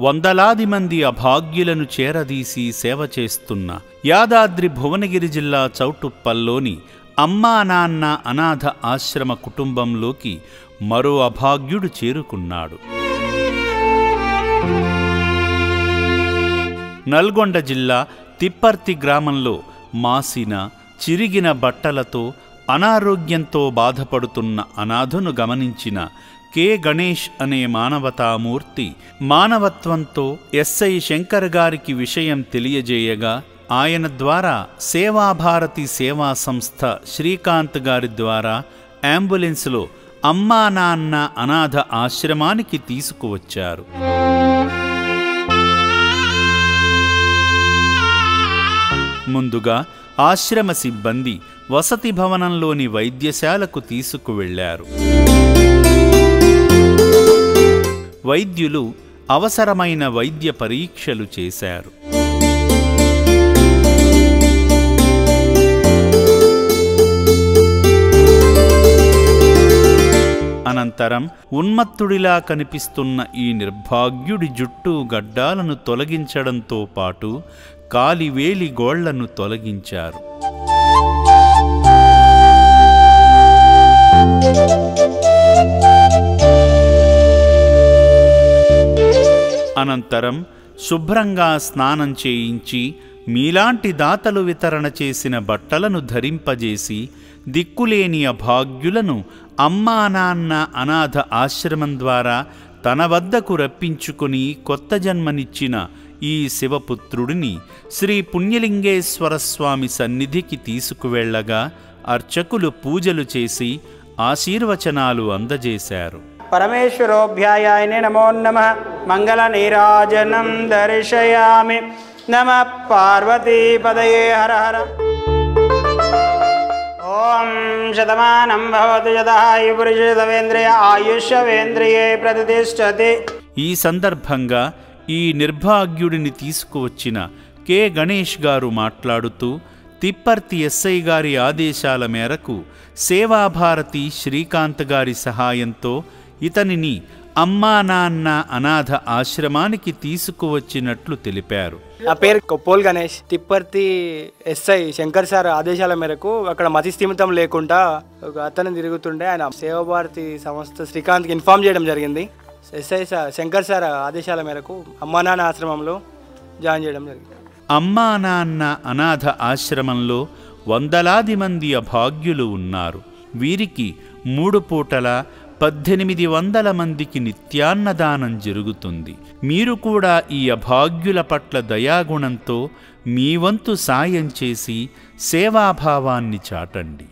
వందలాది మంది అభాగ్యులను చేరదీసి సేవ చేస్తున్న యాదాద్రి భువనగిరి జిల్లా చౌటుప్పల్లోని అమ్మా నాన్న అనాథ ఆశ్రమ కుటుంబంలోకి మరో అభాగ్యుడు చేరుకున్నాడు. నల్గొండ జిల్లా తిప్పర్తి గ్రామంలో మాసిన చిరిగిన బట్టలతో అనారోగ్యంతో బాధపడుతున్న అనాథను గమనించిన కె. గణేష్ అనే మానవతామూర్తి మానవత్వంతో ఎస్ఐ శంకర్ గారికి విషయం తెలియజేయగా ఆయన ద్వారా సేవాభారతి సేవా సంస్థ శ్రీకాంత్ గారి ద్వారా అంబులెన్స్లో అమ్మా నాన్న అనాథ ఆశ్రమానికి తీసుకువచ్చారు. ముందుగా ఆశ్రమ సిబ్బంది వసతి భవనంలోని వైద్యశాలకు తీసుకువెళ్లారు. వైద్యులు అవసరమైన వైద్య పరీక్షలు చేశారు. అనంతరం ఉన్మత్తుడిలా కనిపిస్తున్న ఈ నిర్భాగ్యుడి జుట్టు గడ్డాలను తొలగించడంతో పాటు కాలివేలి గోళ్లను తొలగించారు. అనంతరం శుభ్రంగా స్నానం చేయించి మీలాంటి దాతలు వితరణ చేసిన బట్టలను ధరింపజేసి దిక్కులేని అభాగ్యులను అమ్మా నాన్న అనాథ ఆశ్రమం ద్వారా తన వద్దకు రప్పించుకుని కొత్త జన్మనిచ్చిన ఈ శివపుత్రుడిని శ్రీ పుణ్యలింగేశ్వర స్వామి సన్నిధికి తీసుకువెళ్లగా అర్చకులు పూజలు చేసి ఆశీర్వచనాలు అందజేశారు. పరమేశ్వరోభ్యాయాయ నమో నమః. మంగళ నీరాజనం దర్శయామి. నమః పార్వతీపదయే హర హర. ఓం శతమానం భవతు యదాయు పురుషేంద్రియ ఆయుష్యేంద్రియే ప్రతిష్టతి. ఈ సందర్భంగా ఈ నిర్భాగ్యుడిని తీసుకువచ్చిన కె. గణేష్ గారు మాట్లాడుతూ తిప్పర్తి ఎస్ఐ గారి ఆదేశాల మేరకు సేవాభారతి శ్రీకాంత్ గారి సహాయంతో ఇతనిని అమ్మా నాన్న అనాథ ఆశ్రమానికి తీసుకువచ్చినట్లు తెలిపారు. నా పేరు కొప్పోల్ గణేష్. తిప్పర్తి ఎస్ఐ శంకర్ సార్ ఆదేశాల మేరకు అక్కడ మతి స్థిమితం లేకుండా ఒక అతను తిరుగుతుండే ఆయన సేవాభారతి సంస్థ శ్రీకాంత్కి ఇన్ఫార్మ్ చేయడం జరిగింది. ఎస్ఐ శంకర్ సార్ ఆదేశాల మేరకు అమ్మా నాన్న ఆశ్రమంలో జాయిన్ చేయడం జరిగింది. అమ్మా నాన్న అనాథ ఆశ్రమంలో వందలాది మంది అభాగ్యులు ఉన్నారు. వీరికి 3 పూటల 1800 మందికి నిత్యాన్నదానం జరుగుతుంది. మీరు కూడా ఈ అభాగ్యుల పట్ల దయాగుణంతో మీ వంతు సాయం చేసి సేవాభావాన్ని చాటండి.